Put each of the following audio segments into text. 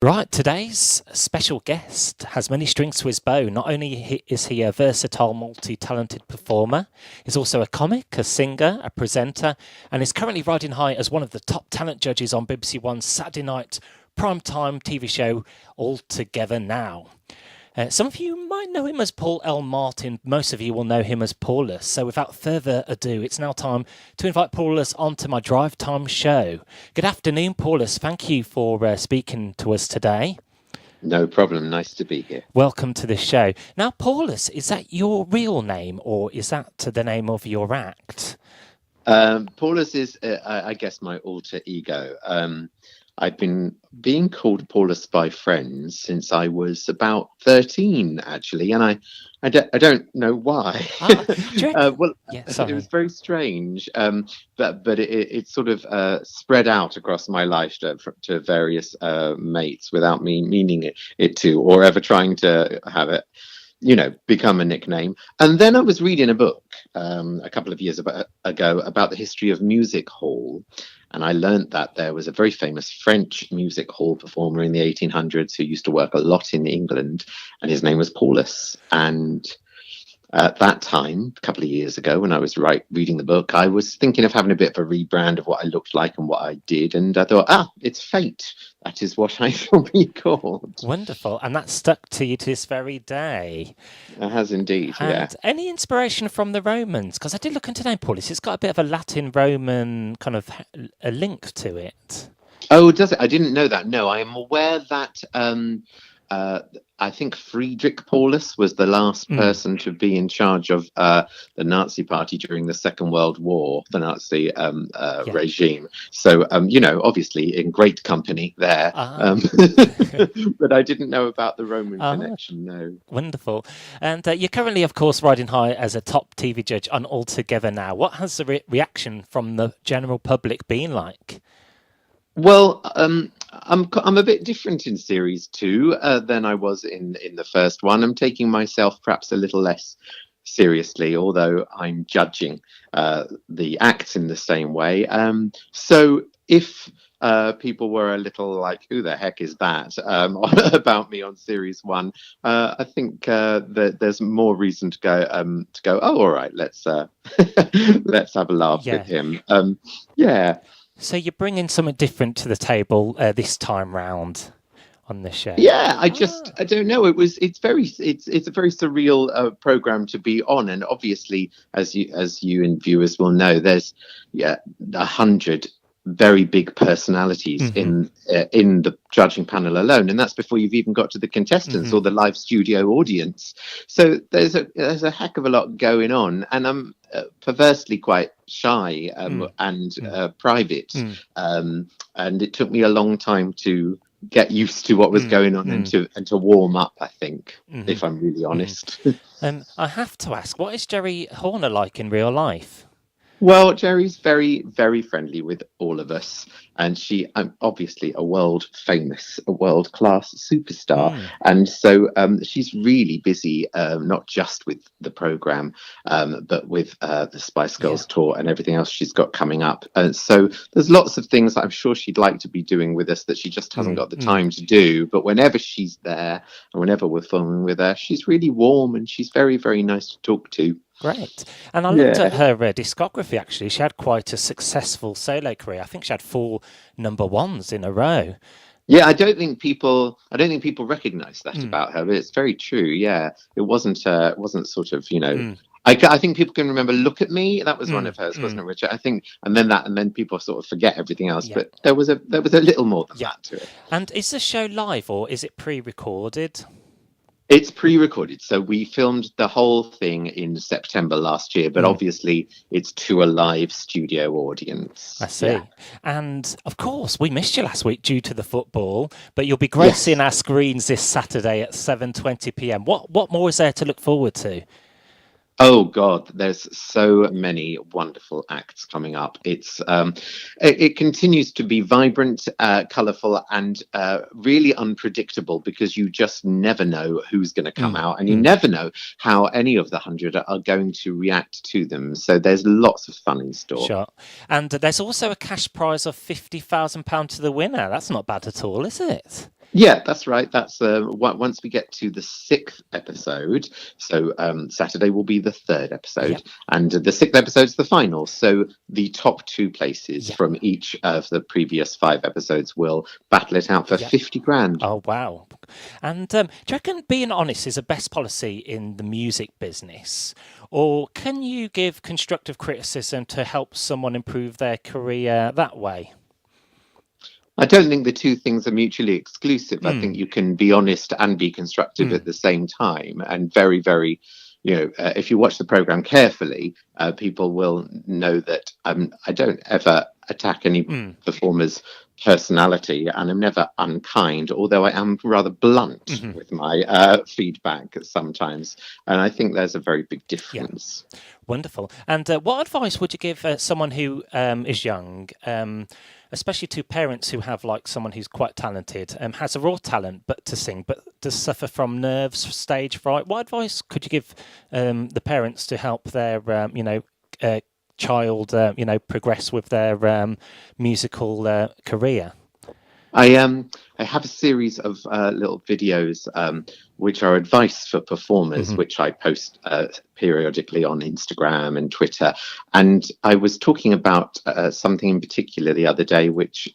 Right, today's special guest has many strings to his bow. Not only is he a versatile, multi-talented performer, he's also a comic, a singer, a presenter, and is currently riding high as one of the top talent judges on BBC One's Saturday night primetime TV show All Together Now. Some of you might know him as Paul L. Martin. Most of you will know him as Paulus. So without further ado, it's now time to invite Paulus onto my Drivetime show. Good afternoon, Paulus. Thank you for speaking to us today. No problem. Nice to be here. Welcome to the show. Now, Paulus, is that your real name or is that the name of your act? Paulus is, I guess, my alter ego. I've been being called Paulus by friends since I was about 13, actually, and I don't know why. It was very strange, but it sort of spread out across my life to various mates without me meaning it to, or ever trying to have it, become a nickname. And then I was reading a book a couple of years ago about the history of music hall. And I learned that there was a very famous French music hall performer in the 1800s who used to work a lot in England, and his name was Paulus. And at that time, a couple of years ago, when I was reading the book, I was thinking of having a bit of a rebrand of what I looked like and what I did. And I thought, it's fate. That is what I shall be called. Wonderful. And that stuck to you to this very day. It has indeed, and any inspiration from the Romans? Because I did look into the name Paulus. It's got a bit of a Latin-Roman kind of a link to it. Oh, does it? I didn't know that. No, I am aware that... I think Friedrich Paulus was the last person to be in charge of the Nazi Party during the Second World War, the Nazi regime. So, obviously in great company there. But I didn't know about the Roman connection, no. Wonderful. And you're currently, of course, riding high as a top TV judge on All Together Now. What has the reaction from the general public been like? Well, I'm a bit different in series 2 than I was in the first one. I'm taking myself perhaps a little less seriously, although I'm judging the acts in the same way. So if people were a little like, who the heck is that about me on series 1, I think that there's more reason to go. Oh, all right, let's let's have a laugh with him. So you're bringing something different to the table this time round on the show. Yeah, I don't know. It's a very surreal program to be on, and obviously, as you and viewers will know, there's 100 very big personalities in the judging panel alone, and that's before you've even got to the contestants or the live studio audience. So there's a heck of a lot going on, and I'm perversely quite shy and private, and it took me a long time to get used to what was going on and to warm up, I think, if I'm really honest. I have to ask, what is Jerry Horner like in real life? Well, Jerry's very, very friendly with all of us, and I'm obviously a world-class superstar, and so she's really busy, not just with the programme, but with the Spice Girls tour and everything else she's got coming up. And so there's lots of things that I'm sure she'd like to be doing with us that she just hasn't got the time to do. But whenever she's there and whenever we're filming with her, she's really warm and she's very, very nice to talk to. Great. And I looked at her discography, actually. She had quite a successful solo career. I think she had 4 number ones in a row. Yeah, I don't think people recognise that about her, but it's very true. Yeah, it wasn't sort of, I think people can remember "Look at Me." That was one of hers, wasn't it, Richard? I think, and then people sort of forget everything else. Yeah. But there was a little more than that to it. And is the show live or is it pre-recorded? It's pre-recorded, so we filmed the whole thing in September last year, but obviously it's to a live studio audience. I see. Yeah. And, of course, we missed you last week due to the football, but you'll be gracing our screens this Saturday at 7:20pm. What more is there to look forward to? Oh God, there's so many wonderful acts coming up. It continues to be vibrant, colourful, and really unpredictable because you just never know who's going to come out, and you never know how any of the 100 are going to react to them. So there's lots of fun in store. Sure. And there's also a cash prize of £50,000 to the winner. That's not bad at all, is it? Yeah, that's right. That's once we get to the sixth episode. So Saturday will be the third episode, Yep. and the sixth episode's the final. So the top two places Yep. from each of the previous five episodes will battle it out for Yep. 50 grand. Oh, wow. And do you reckon being honest is a best policy in the music business? Or can you give constructive criticism to help someone improve their career that way? I don't think the two things are mutually exclusive. I think Mm. you can be honest and be constructive at Mm. the same time. And very, very, if you watch the program carefully, people will know that I don't ever attack any Mm. performer's personality, and I'm never unkind, although I am rather blunt Hmm. with my feedback sometimes. And I think there's a very big Yeah. difference. Wonderful. And what advice would you give someone who is young, especially to parents who have like someone who's quite talented, has a raw talent but to sing, but does suffer from nerves, stage fright? What advice could you give the parents to help their, child, progress with their musical career? I have a series of little videos which are advice for performers, Hmm. which I post periodically on Instagram and Twitter. And I was talking about something in particular the other day, which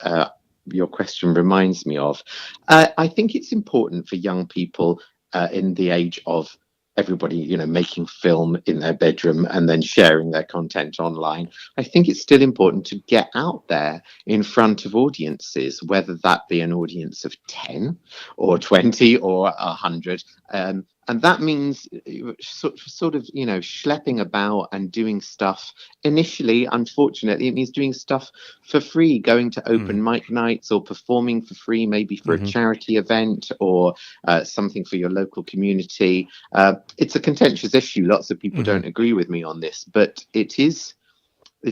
your question reminds me of. I think it's important for young people in the age of everybody, making film in their bedroom and then sharing their content online. I think it's still important to get out there in front of audiences, whether that be an audience of 10 or 20 or 100. And that means sort of, schlepping about and doing stuff. Initially, unfortunately, it means doing stuff for free, going to open mic nights or performing for free, maybe for a Mm-hmm. charity event or something for your local community. It's a contentious issue. Lots of people Mm-hmm. don't agree with me on this, but it's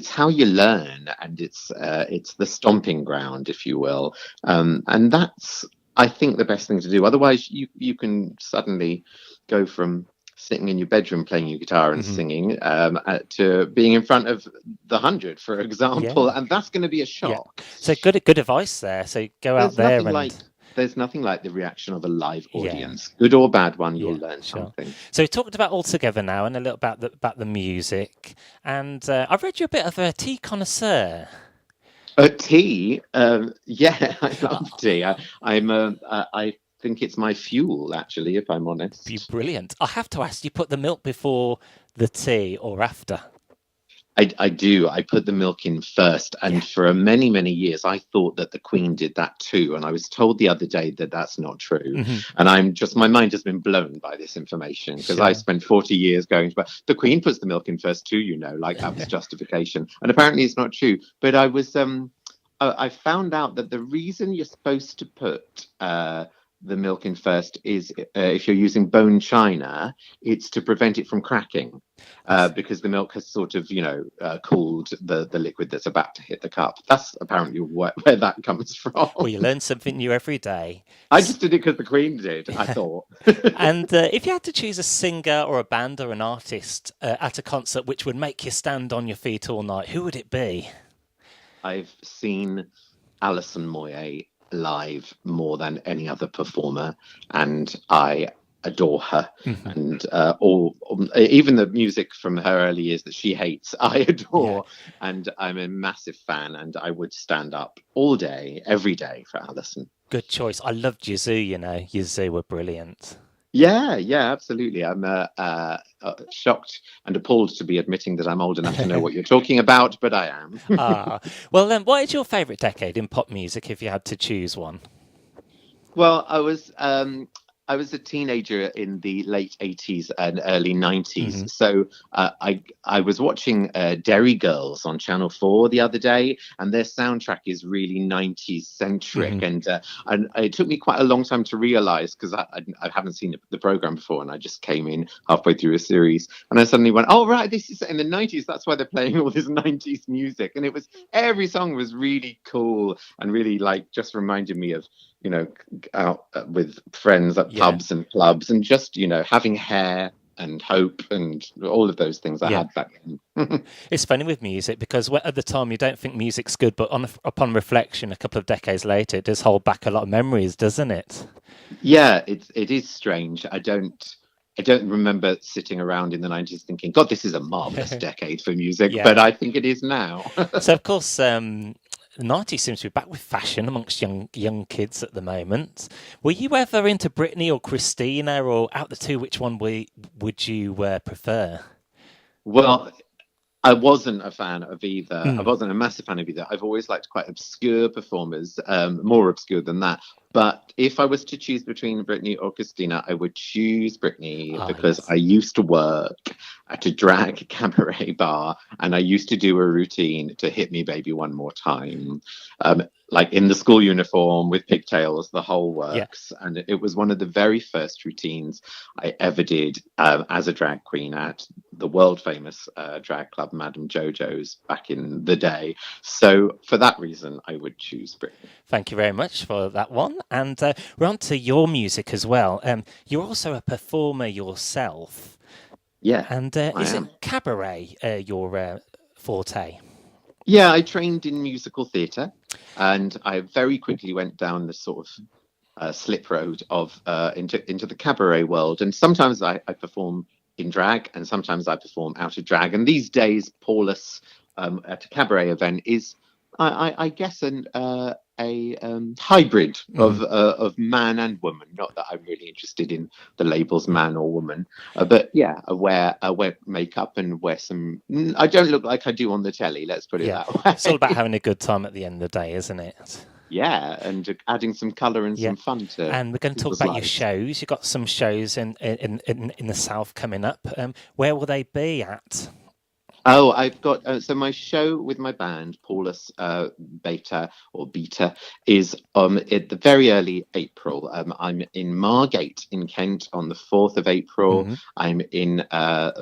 how you learn, and it's the stomping ground, if you will, and that's, I think, the best thing to do. Otherwise, you can suddenly go from sitting in your bedroom playing your guitar and Mm-hmm. singing to being in front of the 100, for example, Yeah. and that's going to be a Yeah. shock. So good advice there. So go out There's there nothing and like there's nothing like the reaction of a live yeah. audience, good or bad one. You'll Yeah, learn sure. something. So we talked about All Together now and a little about the music. And I've read you a bit of a tea connoisseur. Tea, yeah, I love tea. I think it's my fuel, actually, if I'm Be honest. brilliant. I have to ask, do you put the milk before the tea or after? I do. I put the milk in first, and Yeah. for many, many years, I thought that the Queen did that too. And I was told the other day that that's not true. Hmm. And my mind has been blown by this information because I Sure. spent 40 years going, but the Queen puts the milk in first too, like that was justification. And apparently it's not true. But I found out that the reason you're supposed to put the milk in first is if you're using bone china, it's to prevent it from cracking because the milk has sort of, cooled the liquid that's about to hit the cup. That's apparently where that comes from. Well, you learn something new every day. I just did it because the Queen did, I thought. And if you had to choose a singer or a band or an artist at a concert which would make you stand on your feet all night, who would it be? I've seen Alison Moyet live more than any other performer, and I adore her. Mhm. And even the music from her early years that she hates, I adore. And I'm a massive fan, and I would stand up all day, every day for Alison. Good choice. I loved Yazoo, Yazoo were brilliant. Yeah, absolutely. I'm shocked and appalled to be admitting that I'm old enough to know what you're talking about, but I am. Well, then, what is your favourite decade in pop music if you had to choose one? Well, I was a teenager in the late 80s and early 90s. Mm-hmm. So I was watching Derry Girls on Channel 4 the other day, and their soundtrack is really 90s centric. Mm-hmm. And it took me quite a long time to realize, because I haven't seen the program before, and I just came in halfway through a series, and I suddenly went, oh, right, this is in the 90s. That's why they're playing all this 90s music. And every song was really cool and really just reminded me of, out with friends at pubs and clubs, and just having hair and hope and all of those things I had back then. It's funny with music because at the time you don't think music's good, but upon reflection, a couple of decades later, it does hold back a lot of memories, doesn't it? Yeah, it is strange. I don't remember sitting around in the 90s thinking, God, this is a marvelous decade for music, but I think it is now. So, of course, the 90s seems to be back with fashion amongst young kids at the moment. Were you ever into Britney or Christina, or out the two, which one would you prefer? Well, I wasn't a fan of either. I wasn't a massive fan of either. I've always liked quite obscure performers, more obscure than that. But if I was to choose between Britney or Christina, I would choose Britney because I used to work at a drag cabaret bar, and I used to do a routine to Hit Me Baby One More Time, like in the school uniform with pigtails, the whole works. Yeah. And it was one of the very first routines I ever did as a drag queen at the world famous drag club Madame Jojo's back in the day. So for that reason, I would choose Britney. Thank you very much for that one. And we're on to your music as well. You're also a performer yourself. Yeah. And is it cabaret your forte? Yeah, I trained in musical theatre, and I very quickly went down the sort of slip road of into the cabaret world. And sometimes I perform in drag, and sometimes I perform out of drag. And these days, Paulus at a cabaret event is, I guess, a hybrid of man and woman. Not that I'm really interested in the labels man or woman, but yeah, I wear makeup and wear some. I don't look like I do on the telly. Let's put it that way. It's all about having a good time at the end of the day, isn't it? Yeah, and adding some colour and some fun to. And we're going to talk about your shows. You've got some shows in the south coming up. Where will they be at? Oh, I've got so my show with my band, Paulus Beta, is at the very early April. I'm in Margate in Kent on the 4th of April. Mm-hmm. I'm in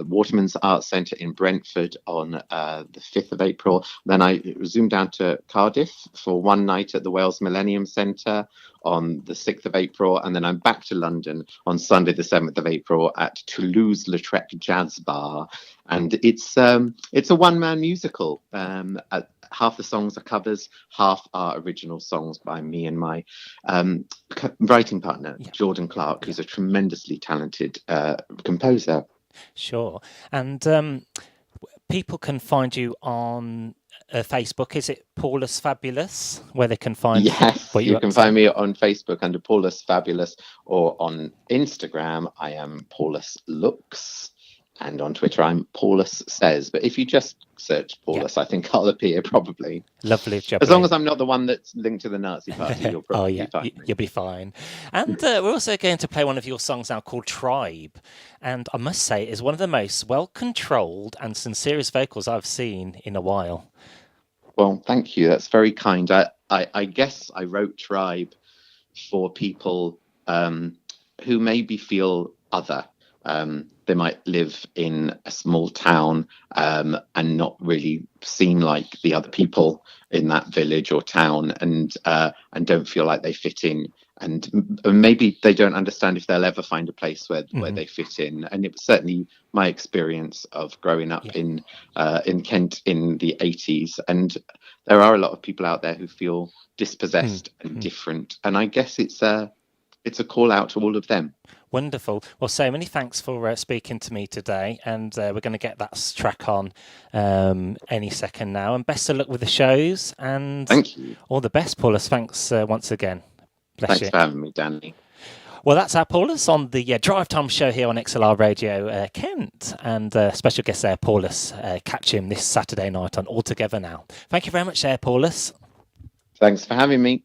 Waterman's Arts Centre in Brentford on the 5th of April. Then I zoom down to Cardiff for one night at the Wales Millennium Centre on the 6th of April, and then I'm back to London on Sunday the 7th of April at Toulouse-Lautrec Jazz Bar. And it's a one-man musical. Half the songs are covers, half are original songs by me and my writing partner, Jordan Clark, who's a tremendously talented composer. Sure. And people can find you on Facebook. Is it Paulus Fabulous, where they can find? Yes, you can find me on Facebook under Paulus Fabulous, or on Instagram I am Paulus Looks, and on Twitter I'm Paulus Says. But if you just search Paulus, I think I'll appear probably. Lovely job. As long as I'm not the one that's linked to the Nazi party, you'll probably be fine. You'll be fine. And we're also going to play one of your songs now called Tribe. And I must say, it's one of the most well-controlled and sincerest vocals I've seen in a while. Well, thank you. That's very kind. I guess I wrote Tribe for people who maybe feel other. They might live in a small town and not really seem like the other people in that village or town, and don't feel like they fit in. And maybe they don't understand if they'll ever find a place where they fit in. And it was certainly my experience of growing up in Kent in the 80s. And there are a lot of people out there who feel dispossessed and different. And I guess it's a call out to all of them. Wonderful. Well, so many thanks for speaking to me today. And we're going to get that track on any second now. And best of luck with the shows. And thank you. All the best, Paulus. Thanks once again. Bless Thanks for having me, Danny. Well, that's our Paulus on the Drivetime show here on XLR Radio Kent. And special guest there, Paulus. Catch him this Saturday night on All Together Now. Thank you very much there, Paulus. Thanks for having me.